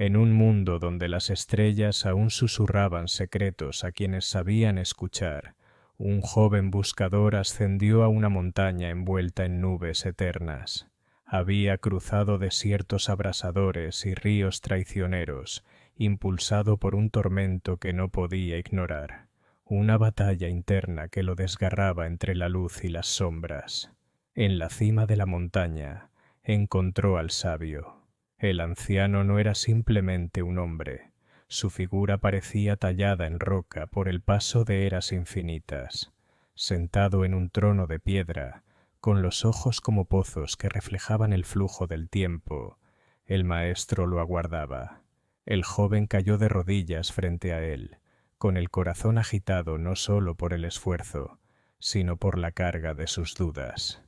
En un mundo donde las estrellas aún susurraban secretos a quienes sabían escuchar, un joven buscador ascendió a una montaña envuelta en nubes eternas. Había cruzado desiertos abrasadores y ríos traicioneros, impulsado por un tormento que no podía ignorar, una batalla interna que lo desgarraba entre la luz y las sombras. En la cima de la montaña encontró al sabio. El anciano no era simplemente un hombre. Su figura parecía tallada en roca por el paso de eras infinitas. Sentado en un trono de piedra, con los ojos como pozos que reflejaban el flujo del tiempo, el maestro lo aguardaba. El joven cayó de rodillas frente a él, con el corazón agitado no solo por el esfuerzo, sino por la carga de sus dudas.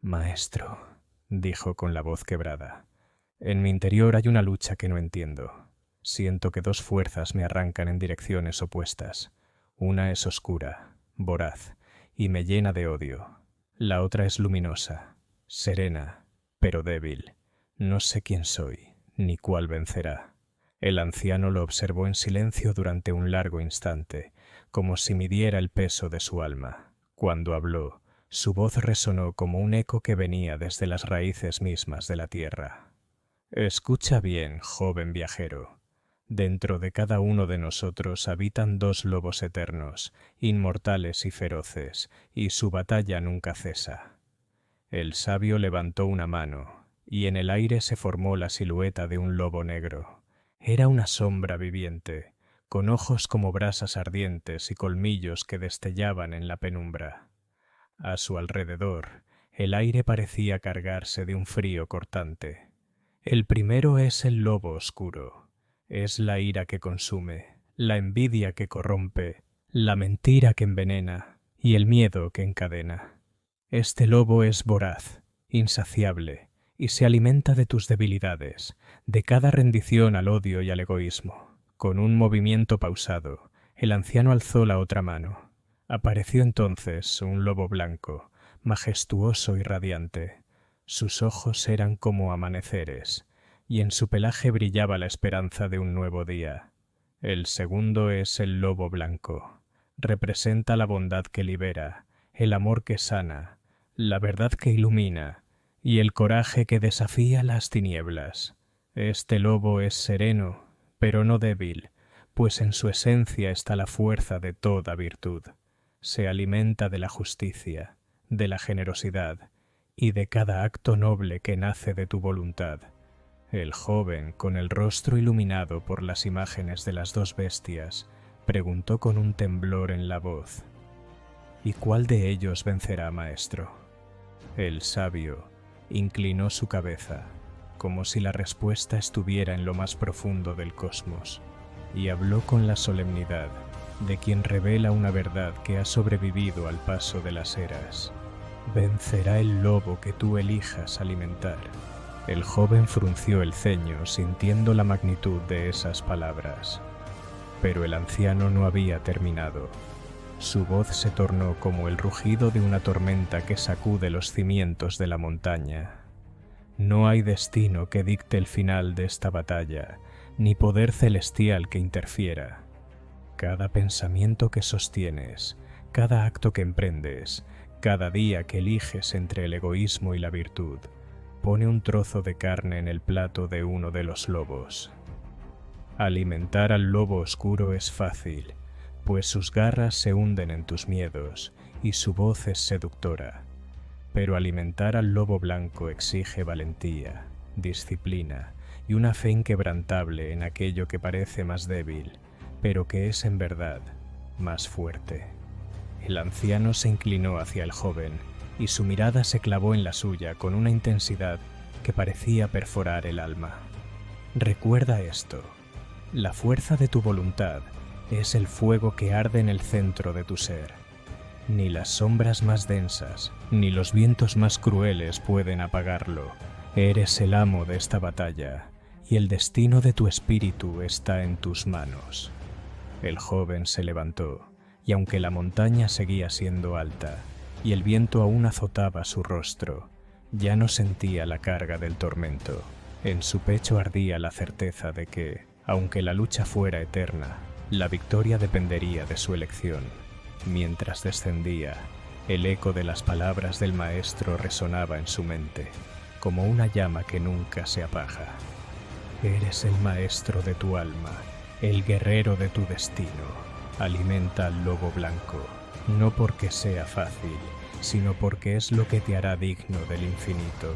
«Maestro», dijo con la voz quebrada, «en mi interior hay una lucha que no entiendo. Siento que dos fuerzas me arrancan en direcciones opuestas. Una es oscura, voraz, y me llena de odio. La otra es luminosa, serena, pero débil. No sé quién soy, ni cuál vencerá». El anciano lo observó en silencio durante un largo instante, como si midiera el peso de su alma. Cuando habló, su voz resonó como un eco que venía desde las raíces mismas de la tierra. «Escucha bien, joven viajero. Dentro de cada uno de nosotros habitan dos lobos eternos, inmortales y feroces, y su batalla nunca cesa». El sabio levantó una mano, y en el aire se formó la silueta de un lobo negro. Era una sombra viviente, con ojos como brasas ardientes y colmillos que destellaban en la penumbra. A su alrededor, el aire parecía cargarse de un frío cortante. El primero es el lobo oscuro. Es la ira que consume, la envidia que corrompe, la mentira que envenena y el miedo que encadena. Este lobo es voraz, insaciable, y se alimenta de tus debilidades, de cada rendición al odio y al egoísmo. Con un movimiento pausado, el anciano alzó la otra mano. Apareció entonces un lobo blanco, majestuoso y radiante. Sus ojos eran como amaneceres, y en su pelaje brillaba la esperanza de un nuevo día. El segundo es el lobo blanco. Representa la bondad que libera, el amor que sana, la verdad que ilumina, y el coraje que desafía las tinieblas. Este lobo es sereno, pero no débil, pues en su esencia está la fuerza de toda virtud. Se alimenta de la justicia, de la generosidad y de cada acto noble que nace de tu voluntad. El joven, con el rostro iluminado por las imágenes de las dos bestias, preguntó con un temblor en la voz: «¿Y cuál de ellos vencerá, maestro?». El sabio inclinó su cabeza, como si la respuesta estuviera en lo más profundo del cosmos, y habló con la solemnidad de quien revela una verdad que ha sobrevivido al paso de las eras. «Vencerá el lobo que tú elijas alimentar». El joven frunció el ceño, sintiendo la magnitud de esas palabras. Pero el anciano no había terminado. Su voz se tornó como el rugido de una tormenta que sacude los cimientos de la montaña. «No hay destino que dicte el final de esta batalla, ni poder celestial que interfiera. Cada pensamiento que sostienes, cada acto que emprendes, cada día que eliges entre el egoísmo y la virtud, pone un trozo de carne en el plato de uno de los lobos. Alimentar al lobo oscuro es fácil, pues sus garras se hunden en tus miedos y su voz es seductora. Pero alimentar al lobo blanco exige valentía, disciplina y una fe inquebrantable en aquello que parece más débil, pero que es en verdad más fuerte». El anciano se inclinó hacia el joven y su mirada se clavó en la suya con una intensidad que parecía perforar el alma. «Recuerda esto: la fuerza de tu voluntad es el fuego que arde en el centro de tu ser. Ni las sombras más densas, ni los vientos más crueles pueden apagarlo. Eres el amo de esta batalla, y el destino de tu espíritu está en tus manos». El joven se levantó, y aunque la montaña seguía siendo alta, y el viento aún azotaba su rostro, ya no sentía la carga del tormento. En su pecho ardía la certeza de que, aunque la lucha fuera eterna, la victoria dependería de su elección. Mientras descendía, el eco de las palabras del maestro resonaba en su mente, como una llama que nunca se apaga. Eres el maestro de tu alma, el guerrero de tu destino. Alimenta al lobo blanco, no porque sea fácil, sino porque es lo que te hará digno del infinito.